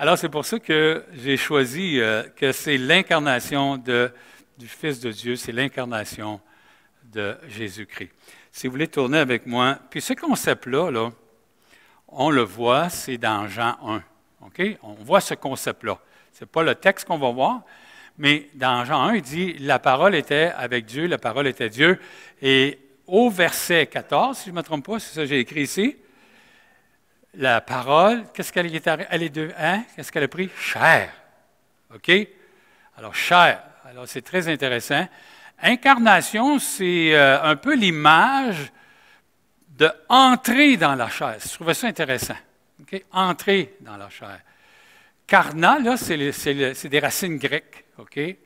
Alors, c'est pour ça que j'ai choisi que c'est l'incarnation du Fils de Dieu, c'est l'incarnation de Jésus-Christ. Si vous voulez tourner avec moi, puis ce concept-là, là, on le voit, c'est dans Jean 1. OK? On voit ce concept-là. Ce n'est pas le texte qu'on va voir, mais dans Jean 1, il dit « La parole était avec Dieu, la parole était Dieu ». Et au verset 14, si je ne me trompe pas, c'est ça que j'ai écrit ici, la parole, qu'est-ce qu'elle est? Qu'est-ce qu'elle a pris? Chair. OK? Alors, chair. Alors, c'est très intéressant. Incarnation, c'est un peu l'image de entrer dans la chair. Je trouvais ça intéressant. Okay? Entrer dans la chair. Carna, là, c'est des racines grecques. Okay?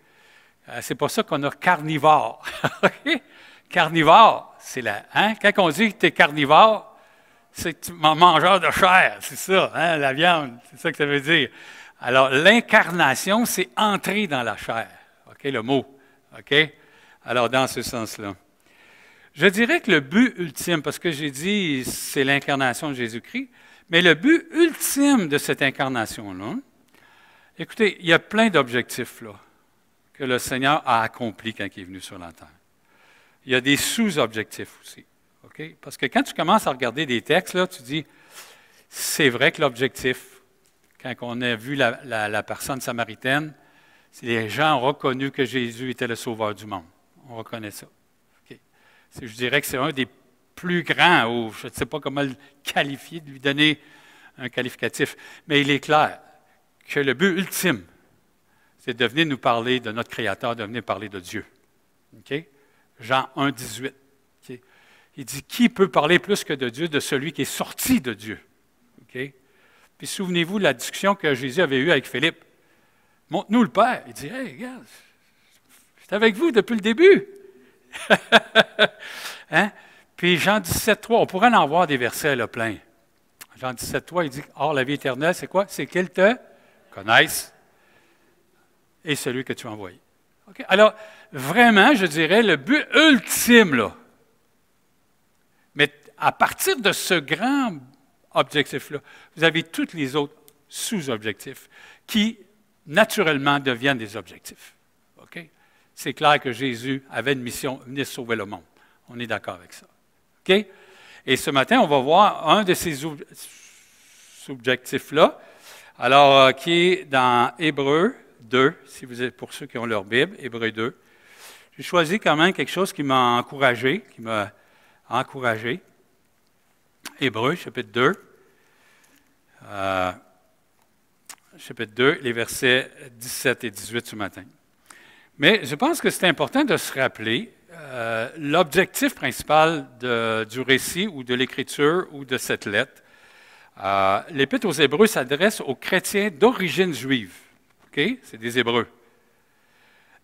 C'est pour ça qu'on a carnivore. Okay? Carnivore, c'est la. Hein? Quand on dit que tu es carnivore, c'est que tu es mangeur de chair. C'est ça, hein? La viande. C'est ça que ça veut dire. Alors, l'incarnation, c'est entrer dans la chair. OK, le mot. OK? Alors, dans ce sens-là. Je dirais que le but ultime, parce que j'ai dit c'est l'incarnation de Jésus-Christ, mais le but ultime de cette incarnation-là, écoutez, il y a plein d'objectifs là, que le Seigneur a accomplis quand il est venu sur la terre. Il y a des sous-objectifs aussi. Okay? Parce que quand tu commences à regarder des textes, là, tu dis, c'est vrai que l'objectif, quand on a vu la personne samaritaine, c'est les gens ont reconnu que Jésus était le sauveur du monde. On reconnaît ça. Okay. Je dirais que c'est un des plus grands, ou je ne sais pas comment le qualifier, de lui donner un qualificatif, mais il est clair que le but ultime, c'est de venir nous parler de notre Créateur, de venir parler de Dieu. Okay? Jean 1, 18. Okay? Il dit, qui peut parler plus que de Dieu, de celui qui est sorti de Dieu? Okay? Puis souvenez-vous de la discussion que Jésus avait eue avec Philippe. Montre-nous le Père. Il dit, hey, regarde, j'étais avec vous depuis le début. Hein? Puis Jean 17, 3, on pourrait en voir des versets là, plein. Jean 17, 3, il dit, or la vie éternelle, c'est quoi? C'est qu'ils te connaissent et celui que tu as envoyé. Okay? Alors, vraiment, je dirais, le but ultime, là. Mais à partir de ce grand objectif-là, vous avez tous les autres sous-objectifs qui, naturellement, deviennent des objectifs. Okay? C'est clair que Jésus avait une mission, venir sauver le monde. On est d'accord avec ça. Okay? Et ce matin, on va voir un de ces objectifs-là, alors qui est dans Hébreux 2, si vous êtes pour ceux qui ont leur Bible, Hébreux 2. J'ai choisi quand même quelque chose qui m'a encouragé, Hébreux, chapitre 2. Chapitre 2, les versets 17 et 18 ce matin. Mais je pense que c'est important de se rappeler l'objectif principal du récit ou de l'écriture ou de cette lettre. L'Épître aux Hébreux s'adresse aux chrétiens d'origine juive. Okay? C'est des Hébreux.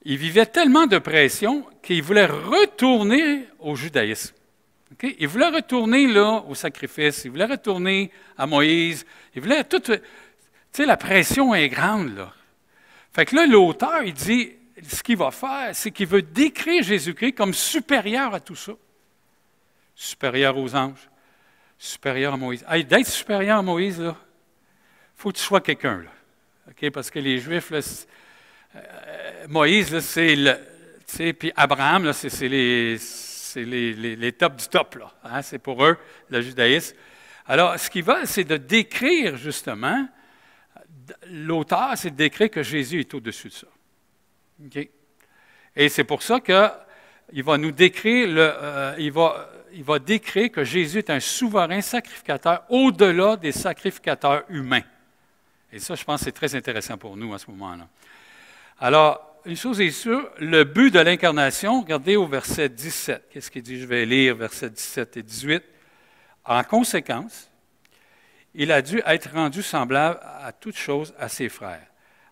Ils vivaient tellement de pression qu'ils voulaient retourner au judaïsme. Okay? Ils voulaient retourner là, au sacrifice, ils voulaient retourner à Moïse, ils voulaient tout. Tu sais, la pression est grande, là. Fait que là, l'auteur, il dit, ce qu'il va faire, c'est qu'il veut décrire Jésus-Christ comme supérieur à tout ça. Supérieur aux anges, supérieur à Moïse. Hey, d'être supérieur à Moïse, là, il faut que tu sois quelqu'un, là. Okay? Parce que les Juifs, là, Moïse, là, c'est le. Tu sais, puis Abraham, là, c'est les tops du top, là. Hein? C'est pour eux, le judaïsme. Alors, ce qu'il va, c'est de décrire, justement, l'auteur, c'est de décrire que Jésus est au-dessus de ça. Okay? Et c'est pour ça qu'il va nous décrire, il va décrire que Jésus est un souverain sacrificateur au-delà des sacrificateurs humains. Et ça, je pense que c'est très intéressant pour nous à ce moment-là. Alors, une chose est sûre, le but de l'incarnation, regardez au verset 17. Qu'est-ce qu'il dit? Je vais lire versets 17 et 18. En conséquence, il a dû être rendu semblable à toute chose à ses frères,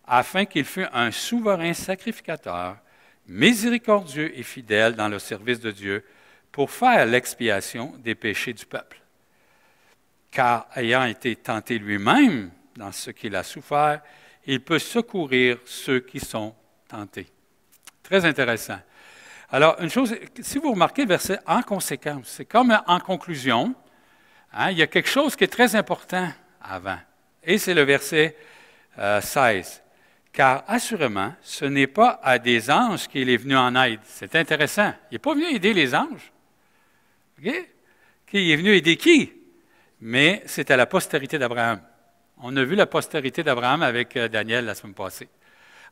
afin qu'il fût un souverain sacrificateur, miséricordieux et fidèle dans le service de Dieu, pour faire l'expiation des péchés du peuple. Car ayant été tenté lui-même dans ce qu'il a souffert, il peut secourir ceux qui sont tentés. Très intéressant. Alors, une chose, si vous remarquez le verset « en conséquence », c'est comme en conclusion, hein, il y a quelque chose qui est très important avant. Et c'est le verset 16. Car assurément, ce n'est pas à des anges qu'il est venu en aide. C'est intéressant. Il n'est pas venu aider les anges. Okay? Il est venu aider qui? Mais c'est à la postérité d'Abraham. On a vu la postérité d'Abraham avec Daniel la semaine passée.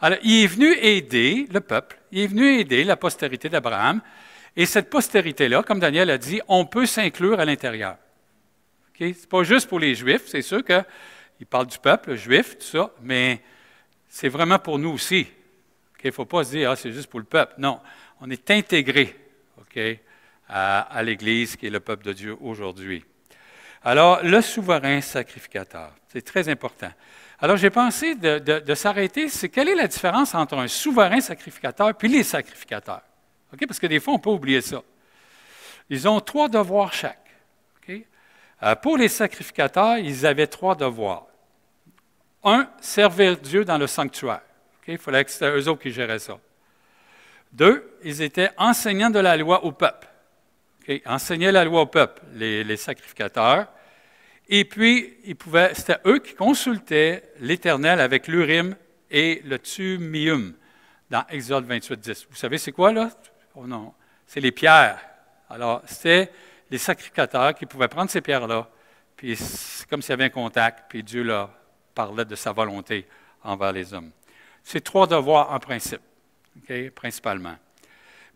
Alors, il est venu aider le peuple. Il est venu aider la postérité d'Abraham. Et cette postérité-là, comme Daniel a dit, on peut s'inclure à l'intérieur. Okay? Ce n'est pas juste pour les Juifs. C'est sûr qu'il parle du peuple juif, tout ça, mais c'est vraiment pour nous aussi. Il ne faut pas se dire, ah, c'est juste pour le peuple. Non, on est intégré à l'Église qui est le peuple de Dieu aujourd'hui. Alors, le souverain sacrificateur, c'est très important. Alors, j'ai pensé de s'arrêter, c'est quelle est la différence entre un souverain sacrificateur et les sacrificateurs? Okay? Parce que des fois, on peut oublier ça. Ils ont 3 devoirs chaque. Okay? Pour les sacrificateurs, ils avaient 3 devoirs. 1, servir Dieu dans le sanctuaire. Okay? Il fallait que c'était eux autres qui géraient ça. 2, ils étaient enseignants de la loi au peuple. Okay? Enseignaient la loi au peuple, les sacrificateurs. Et puis, c'était eux qui consultaient l'Éternel avec l'Urim et le Thummim dans Exode 28, 10. Vous savez c'est quoi, là? Oh non, c'est les pierres. Alors, c'était les sacrificateurs qui pouvaient prendre ces pierres-là, puis c'est comme s'il y avait un contact, puis Dieu leur parlait de sa volonté envers les hommes. C'est 3 devoirs en principe, okay, principalement.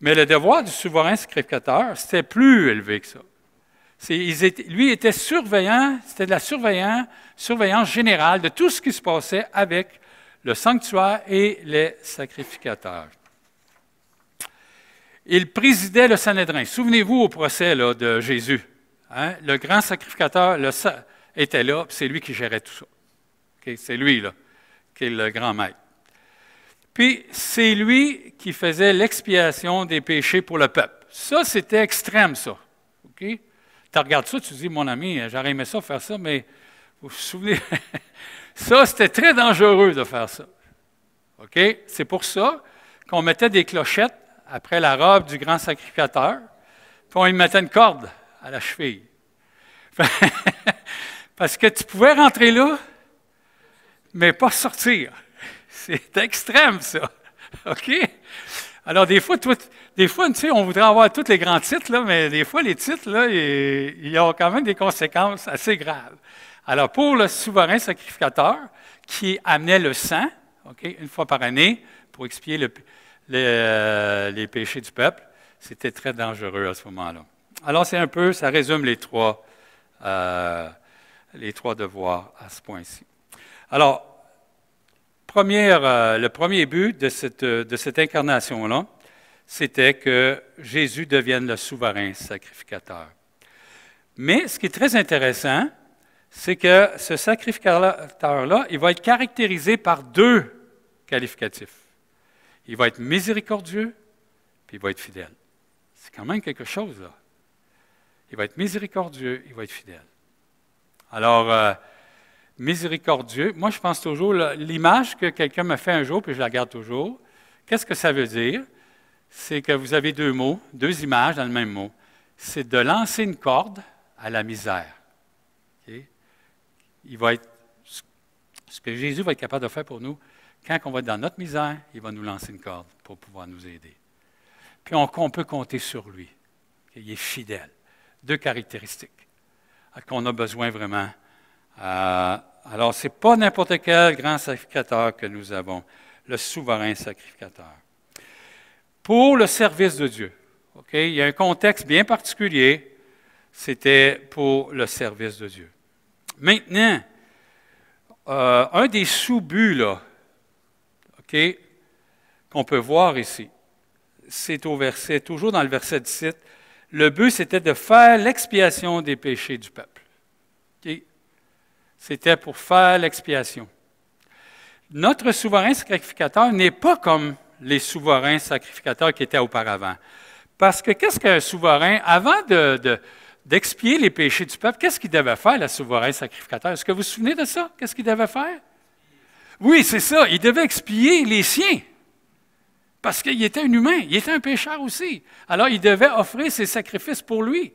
Mais le devoir du souverain sacrificateur, c'était plus élevé que ça. Lui était surveillant, c'était de la surveillance générale de tout ce qui se passait avec le sanctuaire et les sacrificateurs. Il présidait le Sanhédrin. Souvenez-vous au procès là, de Jésus. Hein? Le grand sacrificateur était là, puis c'est lui qui gérait tout ça. Okay? C'est lui là, qui est le grand maître. Puis c'est lui qui faisait l'expiation des péchés pour le peuple. Ça, c'était extrême, ça. Okay? Tu regardes ça, tu te dis, mon ami, j'aurais aimé ça faire ça, mais vous vous souvenez, ça, c'était très dangereux de faire ça. OK? C'est pour ça qu'on mettait des clochettes après la robe du grand sacrificateur, puis on lui mettait une corde à la cheville. Parce que tu pouvais rentrer là, mais pas sortir. C'est extrême, ça. OK? Alors, des fois, tu sais, on voudrait avoir tous les grands titres, là, mais des fois, les titres, là, ils ont quand même des conséquences assez graves. Alors, pour le souverain sacrificateur, qui amenait le sang, okay, une fois par année, pour expier les péchés du peuple, c'était très dangereux à ce moment-là. Alors, ça résume les 3 devoirs à ce point-ci. Alors, le premier but de cette incarnation-là, c'était que Jésus devienne le souverain sacrificateur. Mais ce qui est très intéressant, c'est que ce sacrificateur-là, il va être caractérisé par 2 qualificatifs. Il va être miséricordieux, puis il va être fidèle. C'est quand même quelque chose, là. Il va être miséricordieux, il va être fidèle. Alors, miséricordieux, moi je pense toujours, l'image que quelqu'un me fait un jour, puis je la garde toujours, qu'est-ce que ça veut dire? C'est que vous avez 2 mots, 2 images dans le même mot. C'est de lancer une corde à la misère. Okay? Ce que Jésus va être capable de faire pour nous, quand on va être dans notre misère, il va nous lancer une corde pour pouvoir nous aider. Puis on peut compter sur lui. Okay? Il est fidèle. 2 caractéristiques qu'on a besoin vraiment. Alors, ce n'est pas n'importe quel grand sacrificateur que nous avons, le souverain sacrificateur. Pour le service de Dieu, okay, il y a un contexte bien particulier, c'était pour le service de Dieu. Maintenant, un des sous-buts là, okay, qu'on peut voir ici, c'est toujours dans le verset 17, le but c'était de faire l'expiation des péchés du peuple. Okay? C'était pour faire l'expiation. Notre souverain sacrificateur n'est pas comme les souverains sacrificateurs qui étaient auparavant. Parce que qu'est-ce qu'un souverain, avant d'expier les péchés du peuple, qu'est-ce qu'il devait faire, le souverain sacrificateur? Est-ce que vous vous souvenez de ça? Qu'est-ce qu'il devait faire? Oui, c'est ça. Il devait expier les siens. Parce qu'il était un humain, il était un pécheur aussi. Alors, il devait offrir ses sacrifices pour lui.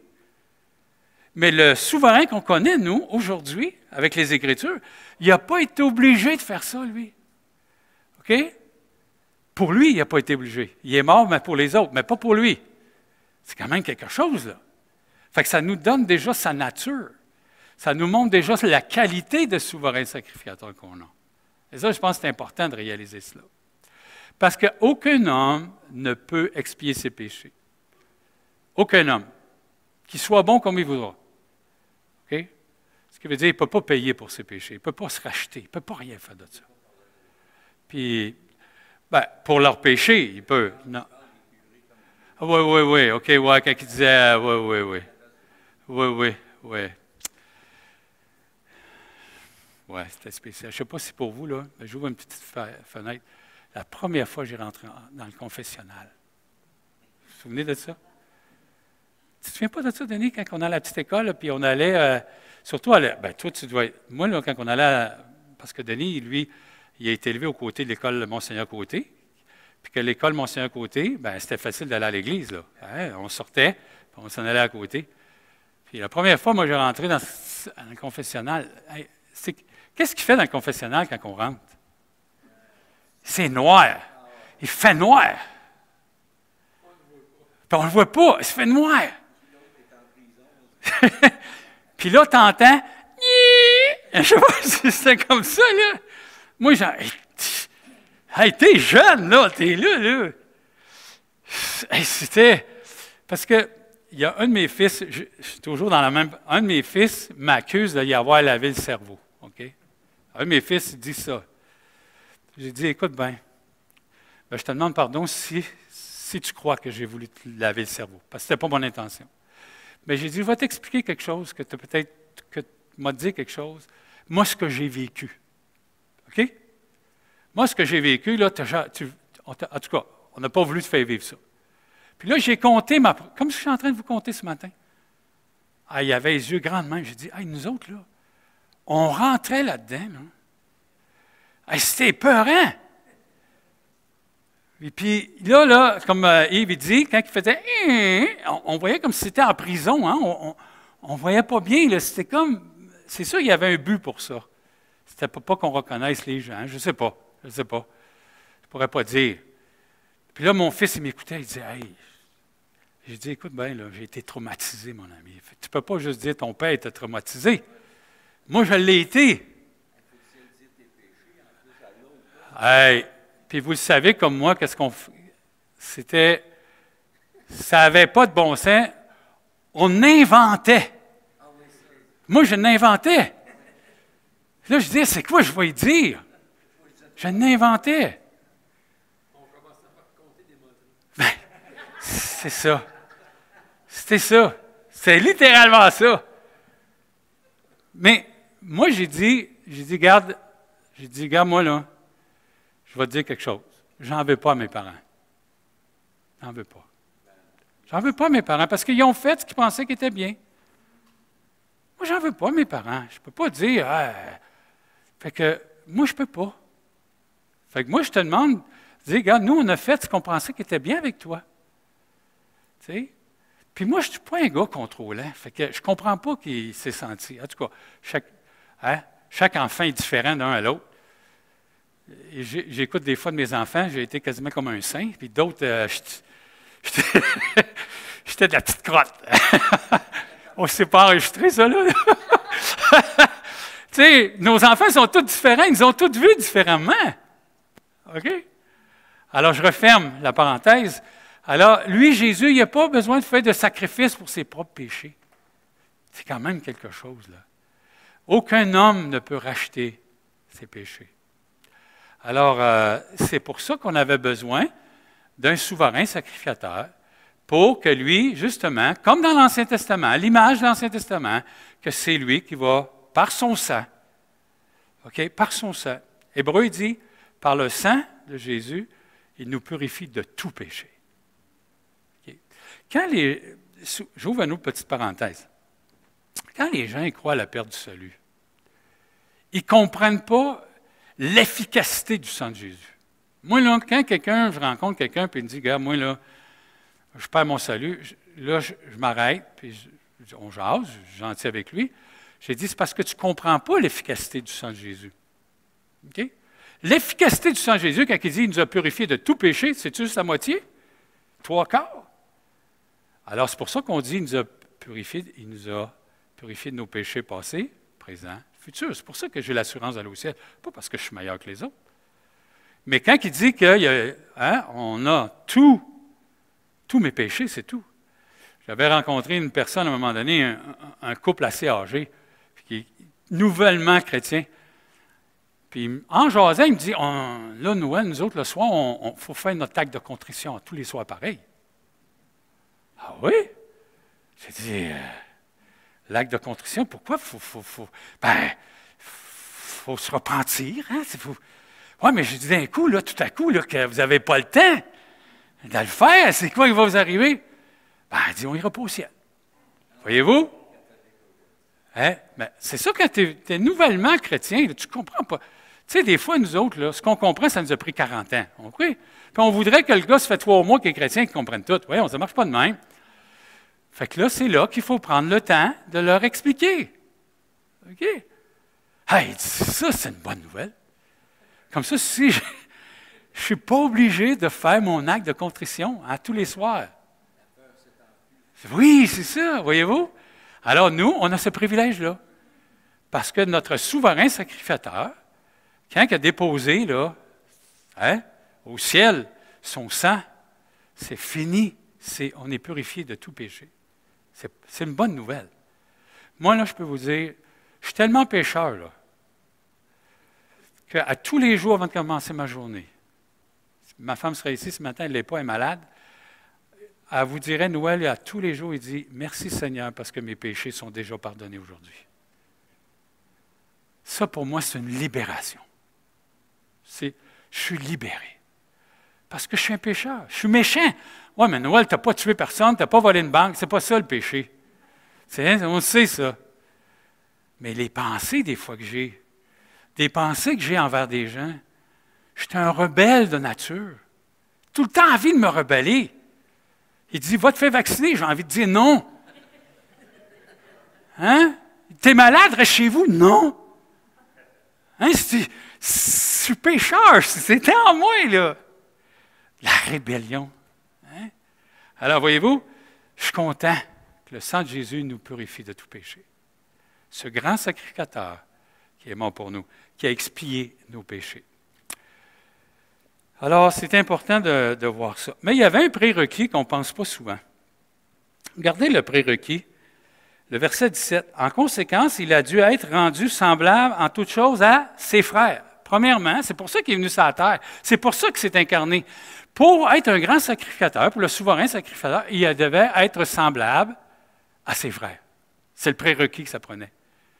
Mais le souverain qu'on connaît, nous, aujourd'hui, avec les Écritures, il n'a pas été obligé de faire ça, lui. OK? Pour lui, il n'a pas été obligé. Il est mort, mais pour les autres, mais pas pour lui. C'est quand même quelque chose, là. Fait que ça nous donne déjà sa nature. Ça nous montre déjà la qualité de souverain sacrificateur qu'on a. Et ça, je pense que c'est important de réaliser cela. Parce qu'aucun homme ne peut expier ses péchés. Aucun homme. Qu'il soit bon comme il voudra. OK? Ce qui veut dire qu'il ne peut pas payer pour ses péchés. Il ne peut pas se racheter. Il ne peut pas rien faire de ça. Puis, pour leurs péchés, il peut. Non. Oui. OK, ouais, quand il disait, oui. Oui, c'était spécial. Je ne sais pas si pour vous, là, mais j'ouvre une petite fenêtre. La première fois que j'ai rentré dans le confessionnal. Vous vous souvenez de ça? Tu ne te souviens pas de ça, Denis, quand on allait à la petite école, là, puis on allait, surtout, toi, tu dois être, moi, là, quand on allait, parce que Denis, lui, il a été élevé aux côtés de l'école Monseigneur Côté, puis que l'école Monseigneur Côté, c'était facile d'aller à l'église, là. Hein? On sortait, puis on s'en allait à côté. Puis la première fois, moi, j'ai rentré dans le confessionnal. Qu'est-ce qu'il fait dans le confessionnal quand on rentre? C'est noir. Il fait noir. Puis on ne le voit pas, il se fait noir. Puis là, tu entends, je ne sais pas si c'était comme ça, là. Moi, t'es jeune, là, t'es là. C'était, parce que il y a un de mes fils, je suis toujours dans la même, un de mes fils m'accuse d'y avoir lavé le cerveau, OK? Un de mes fils, il dit ça. J'ai dit, écoute bien, je te demande pardon si tu crois que j'ai voulu te laver le cerveau, parce que ce n'était pas mon intention. Mais j'ai dit, je vais t'expliquer quelque chose, que tu m'as dit quelque chose. Moi, ce que j'ai vécu. OK? Moi, ce que j'ai vécu, là, en tout cas, on n'a pas voulu te faire vivre ça. Puis là, j'ai compté, comme je suis en train de vous compter ce matin. Il y avait les yeux grands de même. J'ai dit, nous autres, là, on rentrait là-dedans, là. C'était épeurant. Et puis là, comme Yves il dit, quand il faisait on voyait comme si c'était en prison, hein? On ne voyait pas bien. Là. C'était comme. C'est sûr, il y avait un but pour ça. C'était pas qu'on reconnaisse les gens. Je ne sais pas. Je ne pourrais pas dire. Puis là, mon fils, il m'écoutait, il disait, j'ai dit, écoute bien, là, j'ai été traumatisé, mon ami. Tu ne peux pas juste dire ton père était traumatisé. Moi, je l'ai été. Puis vous le savez comme moi, c'était, ça n'avait pas de bon sens. On inventait. Moi, je n'inventais. Là, je disais, c'est quoi je vais y dire? Je n'inventais. C'est ça. C'était ça. C'est littéralement ça. Mais moi, j'ai dit, regarde, moi, là, je vais te dire quelque chose. J'en veux pas à mes parents. J'en veux pas. J'en veux pas à mes parents parce qu'ils ont fait ce qu'ils pensaient qui était bien. Moi, j'en veux pas à mes parents. Je ne peux pas dire, fait que moi, je ne peux pas. Fait que moi, je te demande, dis, regarde, nous, on a fait ce qu'on pensait qui était bien avec toi. Tu sais? Puis moi, je ne suis pas un gars contrôlant. Fait que je ne comprends pas qu'il s'est senti. En tout cas, chaque enfant est différent d'un à l'autre. J'écoute des fois de mes enfants, j'ai été quasiment comme un saint, puis d'autres, j'étais de la petite crotte. On ne s'est pas enregistré, ça, là. Tu sais, nos enfants sont tous différents, ils ont tous vu différemment. OK? Alors, je referme la parenthèse. Alors, lui, Jésus, il n'a pas besoin de faire de sacrifice pour ses propres péchés. C'est quand même quelque chose, là. Aucun homme ne peut racheter ses péchés. Alors, c'est pour ça qu'on avait besoin d'un souverain sacrificateur pour que lui, justement, comme dans l'Ancien Testament, à l'image de l'Ancien Testament, que c'est lui qui va, par son sang, OK, par son sang. Hébreu dit, par le sang de Jésus, il nous purifie de tout péché. Okay. J'ouvre une autre petite parenthèse. Quand les gens croient à la perte du salut, ils ne comprennent pas l'efficacité du sang de Jésus. Moi, là, quand je rencontre quelqu'un et il me dit, regarde, moi, là, je perds mon salut, je m'arrête, puis On jase, je suis gentil avec lui. J'ai dit, c'est parce que tu ne comprends pas l'efficacité du sang de Jésus. OK? L'efficacité du sang de Jésus, quand il dit qu'il nous a purifiés de tout péché, c'est-tu juste la moitié? 3/4. Alors, c'est pour ça qu'on dit qu'il nous a purifiés de nos péchés passés, présents, futurs. C'est pour ça que j'ai l'assurance d'aller au ciel. Pas parce que je suis meilleur que les autres. Mais quand il dit qu'on a tous mes péchés, c'est tout. J'avais rencontré une personne à un moment donné, un couple assez âgé, qui est nouvellement chrétien. Puis en jasant, il me dit, là, Noël, nous autres, le soir, il faut faire notre acte de contrition tous les soirs pareil. Ah oui? J'ai dit, l'acte de contrition, pourquoi? Faut se repentir, hein? Oui, mais j'ai dit d'un coup, là, tout à coup, là, que vous n'avez pas le temps de le faire, c'est quoi qui va vous arriver? Elle dit, on ira pas au ciel. Voyez-vous? Hein? Ben, c'est ça, quand tu es nouvellement chrétien, là, tu ne comprends pas. Tu sais, des fois, nous autres, là, ce qu'on comprend, ça nous a pris 40 ans. Puis on voudrait que le gars, ça fait 3 mois qu'il est chrétien, qu'il comprenne tout. Voyons, ça ne marche pas de même. Fait que là, c'est là qu'il faut prendre le temps de leur expliquer. OK? Hey, ça, c'est une bonne nouvelle. Comme ça, si je ne suis pas obligé de faire mon acte de contrition tous les soirs. Oui, c'est ça, voyez-vous? Alors, nous, on a ce privilège-là. Parce que notre souverain sacrificateur, quand il a déposé là, au ciel son sang, c'est fini. On est purifié de tout péché. C'est une bonne nouvelle. Moi, là, je peux vous dire, je suis tellement pécheur, là, qu'à tous les jours avant de commencer ma journée, ma femme serait ici ce matin, elle ne l'est pas, elle est malade, elle vous dirait, Noël, à tous les jours, il dit, merci Seigneur, parce que mes péchés sont déjà pardonnés aujourd'hui. Ça, pour moi, c'est une libération. Je suis libéré. Parce que je suis un pécheur. Je suis méchant. Oui, mais Noël, tu n'as pas tué personne, tu n'as pas volé une banque, c'est pas ça le péché. On sait ça. Mais les pensées, des fois, des pensées que j'ai envers des gens, je suis un rebelle de nature. Tout le temps envie de me rebeller. Il dit, va te faire vacciner. J'ai envie de dire non. Hein? T'es malade, reste chez vous? Non. Hein? Je suis pécheur, c'était en moi, là. La rébellion. Hein? Alors, voyez-vous, je suis content que le sang de Jésus nous purifie de tout péché. Ce grand sacrificateur qui est mort pour nous, qui a expié nos péchés. Alors, c'est important de voir ça. Mais il y avait un prérequis qu'on ne pense pas souvent. Regardez le prérequis, le verset 17. En conséquence, il a dû être rendu semblable en toutes choses à ses frères. Premièrement, c'est pour ça qu'il est venu sur la terre. C'est pour ça qu'il s'est incarné. Pour être un grand sacrificateur, pour le souverain sacrificateur, il devait être semblable à ses frères. C'est le prérequis que ça prenait.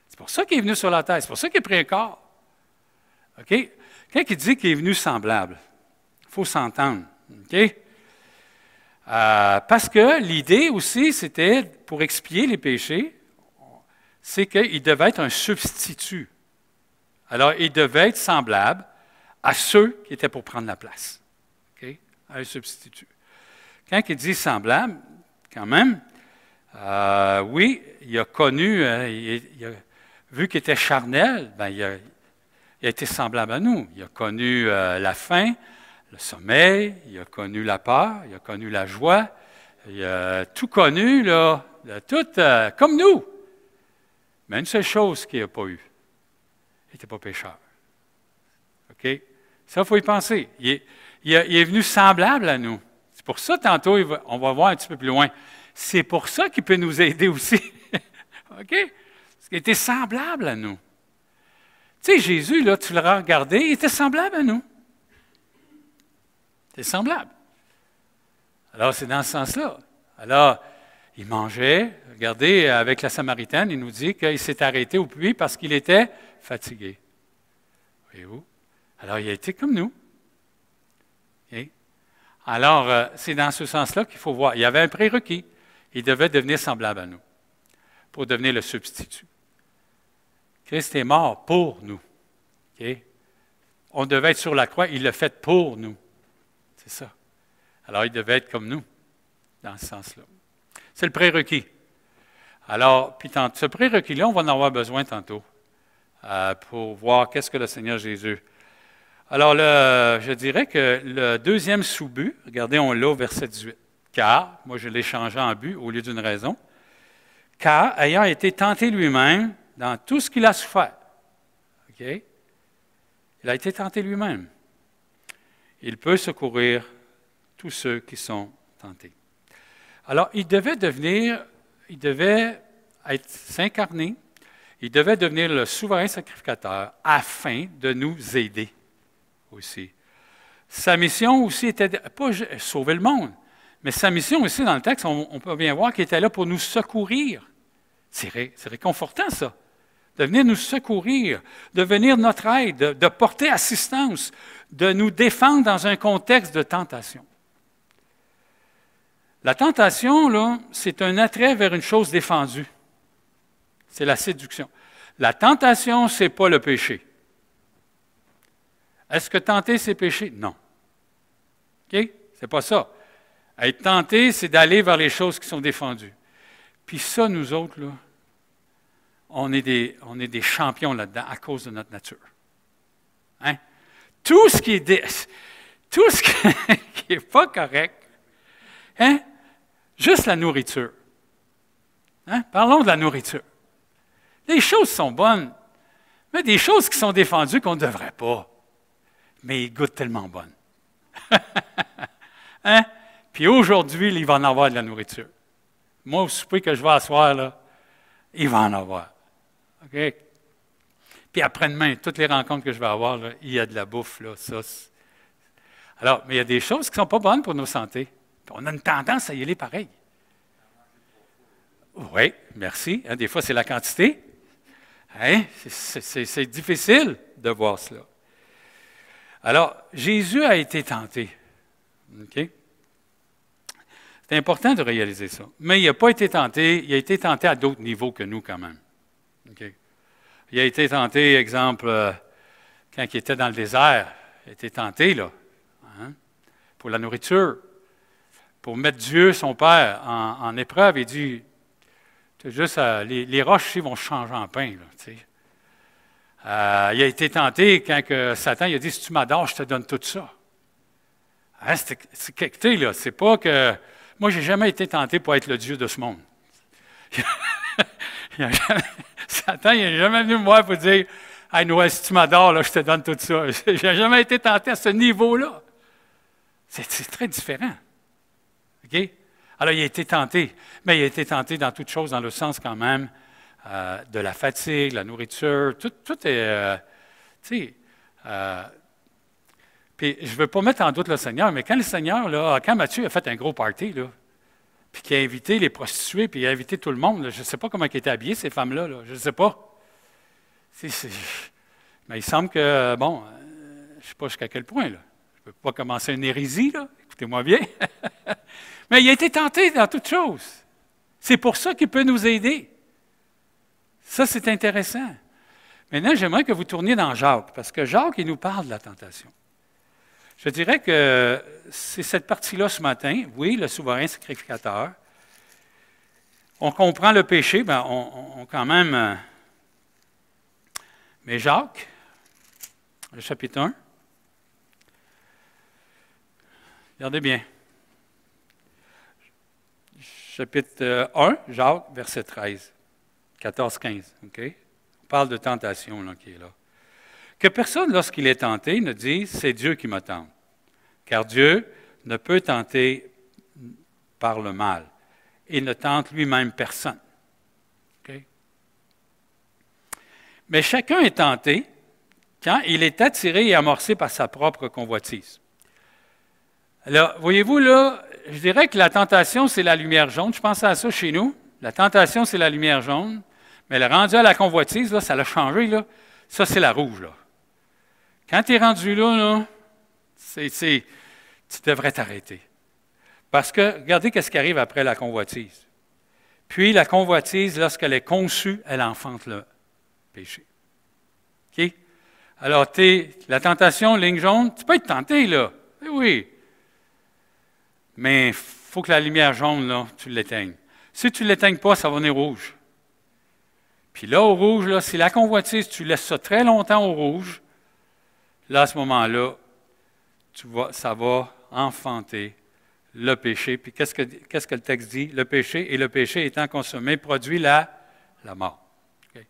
C'est pour ça qu'il est venu sur la terre. C'est pour ça qu'il a pris un corps. OK? Quand il dit qu'il est venu semblable, il faut s'entendre. OK? Parce que l'idée aussi, c'était, pour expier les péchés, c'est qu'il devait être un substitut. Alors, il devait être semblable à ceux qui étaient pour prendre la place. OK? Un substitut. Quand il dit semblable, quand même, oui, il a connu, vu qu'il était charnel, ben, il a été semblable à nous. Il a connu la faim, le sommeil, il a connu la peur, il a connu la joie, il a tout connu, là, tout comme nous. Mais une seule chose qu'il n'a pas eue, il n'était pas pécheur. OK? Ça, il faut y penser. Il est venu semblable à nous. C'est pour ça, tantôt, on va voir un petit peu plus loin. C'est pour ça qu'il peut nous aider aussi. OK? Parce qu'il était semblable à nous. Tu sais, Jésus, là, tu l'auras regardé, il était semblable à nous. Il était semblable. Alors, c'est dans ce sens-là. Alors, il mangeait. Regardez, avec la Samaritaine, il nous dit qu'il s'est arrêté au puits parce qu'il était fatigué. Voyez-vous? Alors, il a été comme nous. Okay? Alors, c'est dans ce sens-là qu'il faut voir. Il y avait un prérequis. Il devait devenir semblable à nous pour devenir le substitut. Christ est mort pour nous. Okay? On devait être sur la croix, il l'a fait pour nous. C'est ça. Alors, il devait être comme nous, dans ce sens-là. C'est le prérequis. Alors, puis ce prérequis-là, on va en avoir besoin tantôt pour voir qu'est-ce que le Seigneur Jésus. Alors, je dirais que le deuxième sous-but, regardez, on l'a au verset 18. Car, moi je l'ai changé en but au lieu d'une raison, car ayant été tenté lui-même dans tout ce qu'il a souffert. OK? Il a été tenté lui-même. Il peut secourir tous ceux qui sont tentés. Alors, il devait s'incarner, il devait devenir le souverain sacrificateur afin de nous aider aussi. Sa mission aussi était pas sauver le monde, mais sa mission aussi dans le texte, on peut bien voir qu'il était là pour nous secourir. C'est réconfortant ça, de venir nous secourir, de venir notre aide, de porter assistance, de nous défendre dans un contexte de tentation. La tentation, là, c'est un attrait vers une chose défendue. C'est la séduction. La tentation, ce n'est pas le péché. Est-ce que tenter, c'est péché? Non. OK? C'est pas ça. Être tenté, c'est d'aller vers les choses qui sont défendues. Puis ça, nous autres, là, on est des champions là-dedans à cause de notre nature. Hein? Tout ce qui est pas correct, hein? Juste la nourriture. Hein? Parlons de la nourriture. Les choses sont bonnes, mais des choses qui sont défendues qu'on ne devrait pas. Mais ils goûtent tellement bonnes. Hein? Puis aujourd'hui, il va en avoir de la nourriture. Moi, au souper que je vais asseoir, là, il va en avoir. OK? Puis après-demain, toutes les rencontres que je vais avoir, là, il y a de la bouffe, là, ça. Alors, mais il y a des choses qui ne sont pas bonnes pour nos santé. On a une tendance à y aller pareil. Oui, merci. Hein, des fois, c'est la quantité. Hein? C'est difficile de voir cela. Alors, Jésus a été tenté. OK? C'est important de réaliser ça. Mais il n'a pas été tenté, il a été tenté à d'autres niveaux que nous quand même. Okay? Il a été tenté, exemple, quand il était dans le désert, il a été tenté, là, hein, pour la nourriture, pour mettre Dieu, son Père, en épreuve. Il dit, juste, les roches ici vont changer en pain. Là, tu sais. Il a été tenté quand Satan il a dit, si tu m'adores, je te donne tout ça. Hein, c'est pas que... Moi, je n'ai jamais été tenté pour être le Dieu de ce monde. Satan, il n'est jamais venu me voir pour dire, « Hey, Noël, si tu m'adores, là, je te donne tout ça. » Je n'ai jamais été tenté à ce niveau-là. C'est très différent. OK? Alors, il a été tenté. Mais il a été tenté dans toutes choses, dans le sens quand même de la fatigue, la nourriture. Tout est... tu sais... Puis, je ne veux pas mettre en doute le Seigneur, mais quand le Seigneur, là, quand Matthieu a fait un gros party, là, puis qu'il a invité les prostituées, puis il a invité tout le monde, là, je ne sais pas comment ils étaient habillées, ces femmes-là, là, je ne sais pas. Mais il semble que, bon, je ne sais pas jusqu'à quel point, là. Je ne peux pas commencer une hérésie, là, écoutez-moi bien. Mais il a été tenté dans toutes choses. C'est pour ça qu'il peut nous aider. Ça, c'est intéressant. Maintenant, j'aimerais que vous tourniez dans Jacques, parce que Jacques, il nous parle de la tentation. Je dirais que c'est cette partie-là ce matin, oui, le souverain sacrificateur. On comprend le péché, bien, on quand même... mais Jacques, le chapitre 1, regardez bien. Chapitre 1, Jacques, verset 13, 14-15, OK? On parle de tentation là, qui est là. Que personne, lorsqu'il est tenté, ne dise « c'est Dieu qui me tente ». Car Dieu ne peut tenter par le mal. Il ne tente lui-même personne. Okay? Mais chacun est tenté quand il est attiré et amorcé par sa propre convoitise. Alors, voyez-vous là, je dirais que la tentation, c'est la lumière jaune. Je pensais à ça chez nous. La tentation, c'est la lumière jaune. Mais le rendu à la convoitise, là, ça l'a changé. Là. Ça, c'est la rouge. Là. Quand tu es rendu là, tu devrais t'arrêter. Parce que, regardez ce qui arrive après la convoitise. Puis, la convoitise, lorsqu'elle est conçue, elle enfante le péché. OK? Alors, la tentation, ligne jaune, tu peux être tenté, là. Oui. Mais il faut que la lumière jaune, là, tu l'éteignes. Si tu ne l'éteignes pas, ça va venir rouge. Puis là, au rouge, là, si la convoitise, tu laisses ça très longtemps au rouge, là, à ce moment-là, ça va enfanter le péché. Puis qu'est-ce que le texte dit? Le péché étant consommé produit la mort. Okay?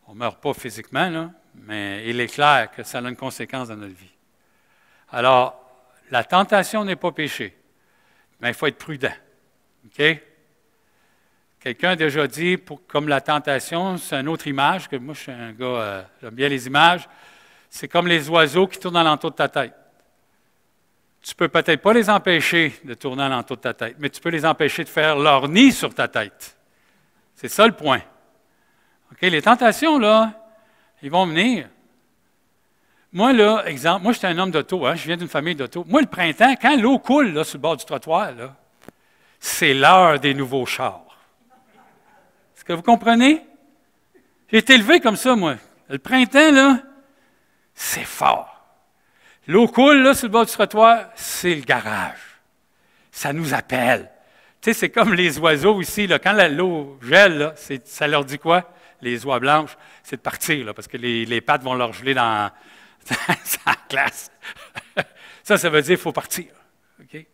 On ne meurt pas physiquement, là, mais il est clair que ça a une conséquence dans notre vie. Alors, la tentation n'est pas péché, mais il faut être prudent. OK? Quelqu'un a déjà dit, comme la tentation, c'est une autre image, que moi je suis un gars, j'aime bien les images, c'est comme les oiseaux qui tournent alentour de ta tête. Tu ne peux peut-être pas les empêcher de tourner alentour de ta tête, mais tu peux les empêcher de faire leur nid sur ta tête. C'est ça le point. OK? Les tentations, là, ils vont venir. Moi, là, exemple, moi, j'étais un homme d'auto, je viens d'une famille d'auto. Moi, le printemps, quand l'eau coule là, sur le bord du trottoir, là, c'est l'heure des nouveaux chars. Est-ce que vous comprenez? J'ai été élevé comme ça, moi. Le printemps, là, c'est fort. L'eau coule là, sur le bord du trottoir, c'est le garage. Ça nous appelle. Tu sais, c'est comme les oiseaux ici, là, quand l'eau gèle, là, ça leur dit quoi? Les oies blanches, c'est de partir, là, parce que les pattes vont leur geler dans la glace. Ça veut dire qu'il faut partir. Okay?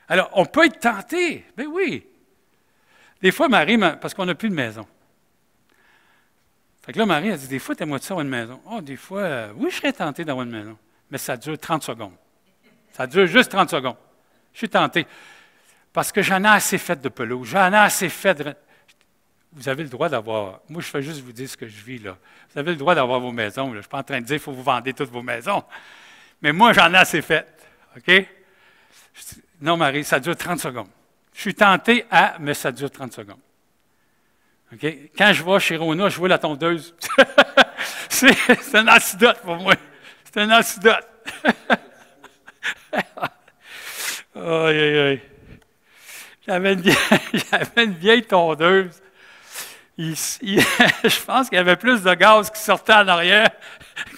Alors, on peut être tenté. Ben oui. Des fois, Marie, parce qu'on n'a plus de maison. Fait que là, Marie a dit, des fois, t'aimerais-tu avoir une maison? Oh, des fois, oui, je serais tenté d'avoir une maison. Mais ça dure 30 secondes. Ça dure juste 30 secondes. Je suis tenté. Parce que j'en ai assez fait de pelouse. J'en ai assez fait de... Vous avez le droit d'avoir... Moi, je fais juste vous dire ce que je vis, là. Vous avez le droit d'avoir vos maisons. Là. Je ne suis pas en train de dire qu'il faut vous vendre toutes vos maisons. Mais moi, j'en ai assez fait. OK? Non, Marie, ça dure 30 secondes. Je suis tenté mais ça dure 30 secondes. OK? Quand je vais chez Rona, je vois la tondeuse. c'est un antidote pour moi. C'est un antidote. Aïe, aïe, aïe. J'avais une vieille tondeuse. Je pense qu'il y avait plus de gaz qui sortait en arrière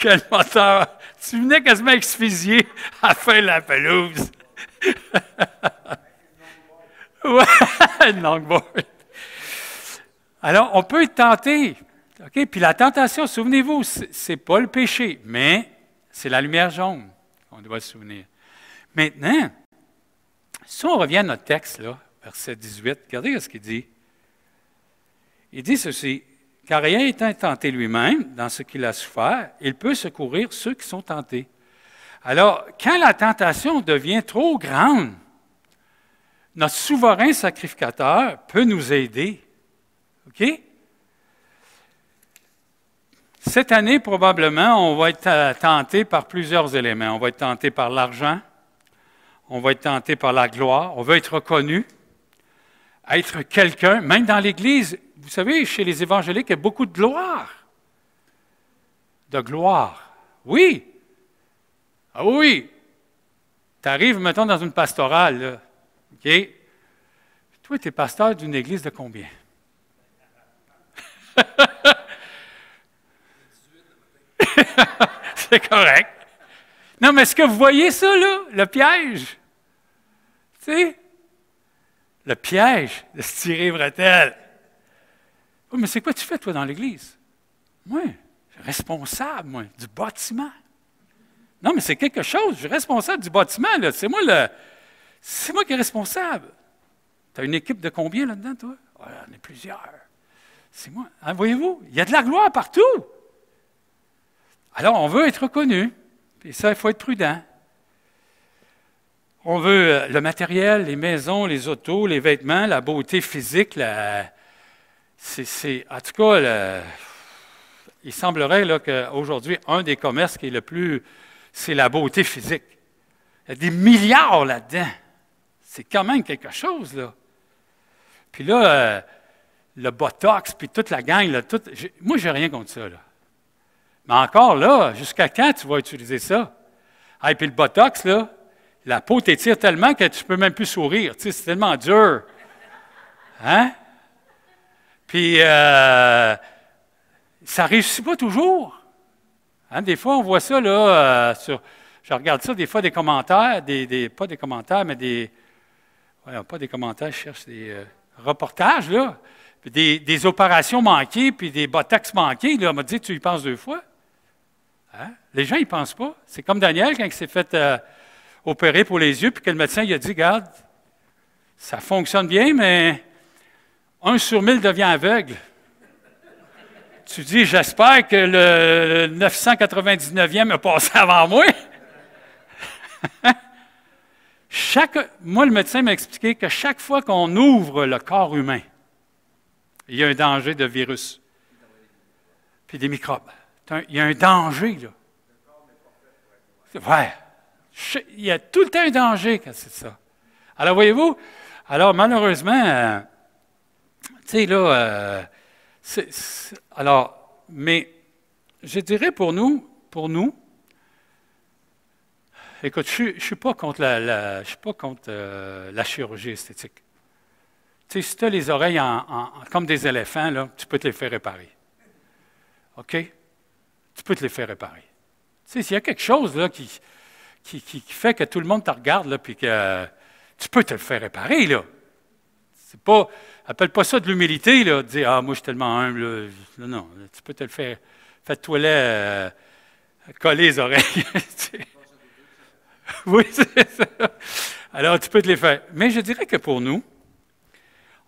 que le moteur. Tu venais quasiment asphyxier à faire la pelouse. Ouais, une longboard. Alors, on peut être tenté. OK? Puis la tentation, souvenez-vous, ce n'est pas le péché, mais c'est la lumière jaune qu'on doit se souvenir. Maintenant, si on revient à notre texte, là, verset 18, regardez ce qu'il dit. Il dit ceci, « Car rien étant tenté lui-même dans ce qu'il a souffert, il peut secourir ceux qui sont tentés. » Alors, quand la tentation devient trop grande, notre souverain sacrificateur peut nous aider. OK? Cette année, probablement, on va être tenté par plusieurs éléments. On va être tenté par l'argent, on va être tenté par la gloire, on veut être reconnu, être quelqu'un, même dans l'Église. Vous savez, chez les évangéliques, il y a beaucoup de gloire. De gloire. Oui. Ah oui. Tu arrives, mettons, dans une pastorale, là. OK? Toi, tu es pasteur d'une église de combien? C'est correct. Non, mais est-ce que vous voyez ça, là? Le piège. Tu sais? Le piège de se tirer bretelle. Oh, mais c'est quoi tu fais, toi, dans l'église? Moi, je suis responsable, moi, du bâtiment. Non, mais c'est quelque chose. Je suis responsable du bâtiment, là. C'est moi qui est responsable. Tu as une équipe de combien là-dedans, toi? Oh, on est plusieurs. C'est moi. Hein, voyez-vous? Il y a de la gloire partout. Alors, on veut être reconnu. Et ça, il faut être prudent. On veut le matériel, les maisons, les autos, les vêtements, la beauté physique. En tout cas, il semblerait là, qu'aujourd'hui, un des commerces qui est le plus... c'est la beauté physique. Il y a des milliards là-dedans. C'est quand même quelque chose, là. Puis là, le Botox, puis toute la gang, là, moi, je n'ai rien contre ça, là. Mais encore là, jusqu'à quand tu vas utiliser ça? Ah, et puis le Botox, là, la peau t'étire tellement que tu ne peux même plus sourire. Tu sais, c'est tellement dur. Hein? Puis, ça ne réussit pas toujours. Hein? Des fois, on voit ça, là, je regarde ça, des fois, des commentaires, pas des commentaires, mais pas des commentaires, je cherche des reportages, là. puis des opérations manquées, puis des botox manqués, là, on m'a dit, tu y penses 2 fois? Hein? Les gens, ils ne pensent pas. C'est comme Daniel, quand il s'est fait opérer pour les yeux, puis que le médecin il a dit, regarde, ça fonctionne bien, mais 1 sur 1000 devient aveugle. Tu dis, j'espère que le 999e a passé avant moi. Moi, le médecin m'a expliqué que chaque fois qu'on ouvre le corps humain, il y a un danger de virus, puis des microbes. Il y a un danger, là. Ouais. Il y a tout le temps un danger quand c'est ça. Alors, voyez-vous, alors malheureusement, tu sais, là, alors, mais je dirais pour nous, écoute, je ne suis pas contre la chirurgie esthétique. Tu sais, si tu as les oreilles comme des éléphants, là, tu peux te les faire réparer. OK? Tu peux te les faire réparer. Tu sais, s'il y a quelque chose là, qui fait que tout le monde te regarde, là, puis que tu peux te le faire réparer, là. C'est pas, appelle pas ça de l'humilité, là, de dire, ah, moi, je suis tellement humble, là. Non, tu peux te le faire. Fais-toi coller les oreilles. Oui, c'est ça. Alors, tu peux te les faire. Mais je dirais que pour nous,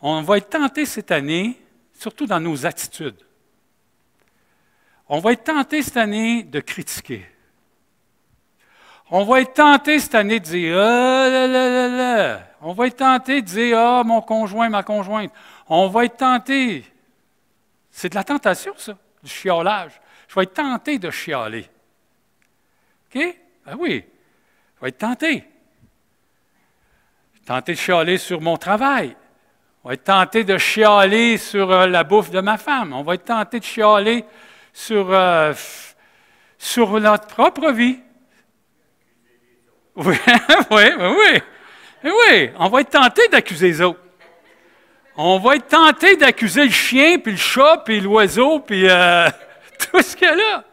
on va être tenté cette année, surtout dans nos attitudes. On va être tenté cette année de critiquer. On va être tenté cette année de dire ah là là là là. On va être tenté de dire ah mon conjoint, ma conjointe. On va être tenté. C'est de la tentation, ça, du chiolage. Je vais être tenté de chialer. OK? Ben oui. Je vais être tenté. Tenté de chialer sur mon travail. On va être tenté de chialer sur la bouffe de ma femme. On va être tenté de chialer sur notre propre vie. Oui, oui. On va être tenté d'accuser les autres. On va être tenté d'accuser le chien, puis le chat, puis l'oiseau, puis tout ce qu'il y a là.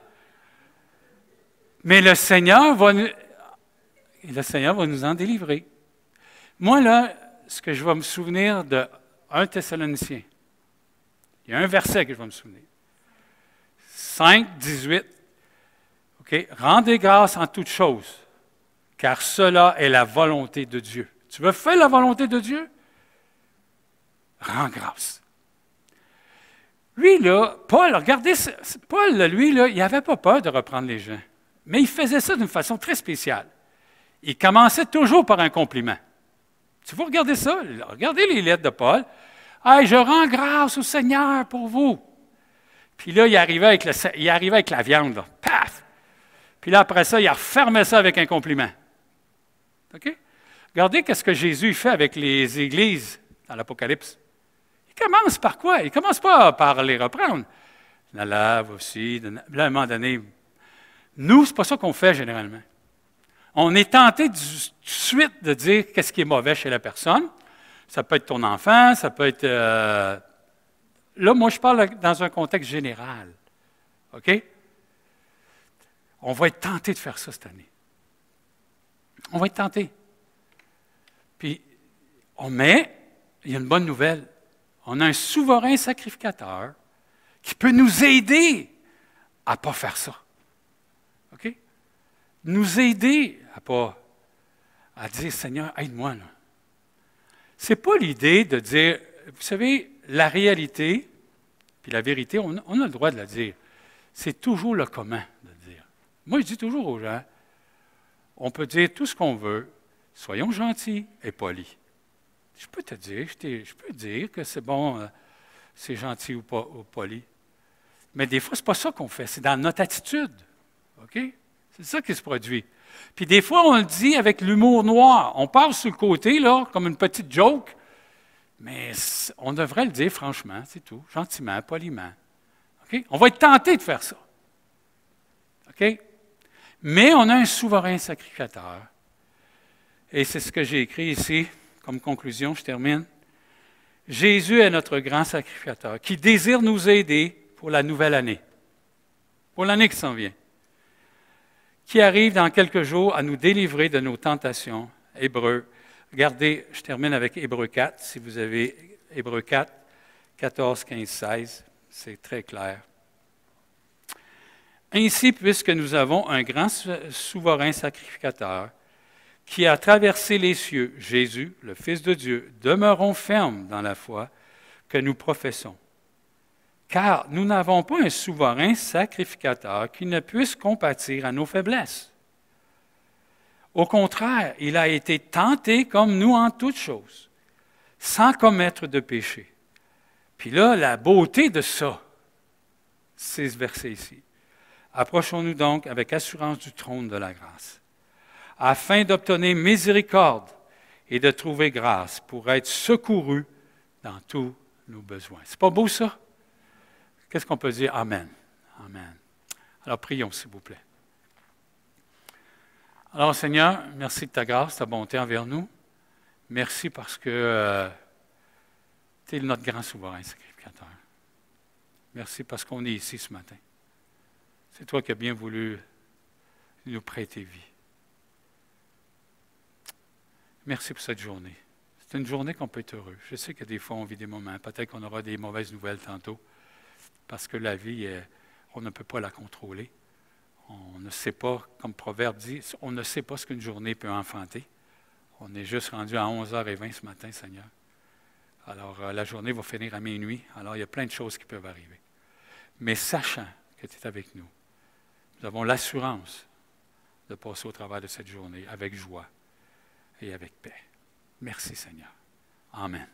Mais le Seigneur va nous en délivrer. Moi, là, ce que je vais me souvenir de 1 Thessaloniciens, il y a un verset que je vais me souvenir. 5, 18. OK? Rendez grâce en toutes choses, car cela est la volonté de Dieu. Tu veux faire la volonté de Dieu? Rends grâce. Lui, là, Paul, regardez, Paul, lui, là, il n'avait pas peur de reprendre les gens. Mais il faisait ça d'une façon très spéciale. Il commençait toujours par un compliment. Si vous regardez ça, regardez les lettres de Paul. « Hey, je rends grâce au Seigneur pour vous. » Puis là, il arrivait avec la viande, là. Paf! Puis là, après ça, il refermait ça avec un compliment. OK? Regardez ce que Jésus fait avec les églises dans l'Apocalypse. Il commence par quoi? Il ne commence pas par les reprendre. La lave aussi. Là, à un moment donné, nous, ce n'est pas ça qu'on fait généralement. On est tenté tout de suite de dire qu'est-ce qui est mauvais chez la personne. Ça peut être ton enfant, ça peut être... Là, moi, je parle dans un contexte général. OK? On va être tenté de faire ça cette année. On va être tenté. Puis, il y a une bonne nouvelle. On a un souverain sacrificateur qui peut nous aider à ne pas faire ça. OK? Nous aider à dire, Seigneur, aide-moi, là. Ce n'est pas l'idée de dire, vous savez, la réalité, puis la vérité, on a le droit de la dire. C'est toujours le comment de le dire. Moi, je dis toujours aux gens, on peut dire tout ce qu'on veut, soyons gentils et polis. Je peux te dire, je peux dire que c'est bon, c'est gentil ou poli. Mais des fois, ce n'est pas ça qu'on fait, c'est dans notre attitude. OK? C'est ça qui se produit. Puis des fois, on le dit avec l'humour noir. On part sur le côté, là, comme une petite joke, mais on devrait le dire franchement, c'est tout, gentiment, poliment. OK? On va être tenté de faire ça. OK? Mais on a un souverain sacrificateur. Et c'est ce que j'ai écrit ici, comme conclusion, je termine. Jésus est notre grand sacrificateur qui désire nous aider pour la nouvelle année, pour l'année qui s'en vient, qui arrive dans quelques jours à nous délivrer de nos tentations. Hébreux. Regardez, je termine avec Hébreux 4, si vous avez Hébreux 4, 14, 15, 16, c'est très clair. Ainsi, puisque nous avons un grand souverain sacrificateur qui a traversé les cieux, Jésus, le Fils de Dieu, demeurons fermes dans la foi que nous professons. Car nous n'avons pas un souverain sacrificateur qui ne puisse compatir à nos faiblesses. Au contraire, il a été tenté comme nous en toutes choses, sans commettre de péché. Puis là, la beauté de ça, c'est ce verset ici. Approchons-nous donc avec assurance du trône de la grâce, afin d'obtenir miséricorde et de trouver grâce pour être secourus dans tous nos besoins. C'est pas beau ça? Qu'est-ce qu'on peut dire? Amen. Amen. Alors prions, s'il vous plaît. Alors Seigneur, merci de ta grâce, ta bonté envers nous. Merci parce que tu es notre grand souverain sacrificateur. Merci parce qu'on est ici ce matin. C'est toi qui as bien voulu nous prêter vie. Merci pour cette journée. C'est une journée qu'on peut être heureux. Je sais que des fois, on vit des moments. Peut-être qu'on aura des mauvaises nouvelles tantôt, parce que la vie, on ne peut pas la contrôler. On ne sait pas, comme Proverbe dit, on ne sait pas ce qu'une journée peut enfanter. On est juste rendu à 11h20 ce matin, Seigneur. Alors, la journée va finir à minuit. Alors, il y a plein de choses qui peuvent arriver. Mais sachant que tu es avec nous, nous avons l'assurance de passer au travers de cette journée avec joie et avec paix. Merci Seigneur. Amen.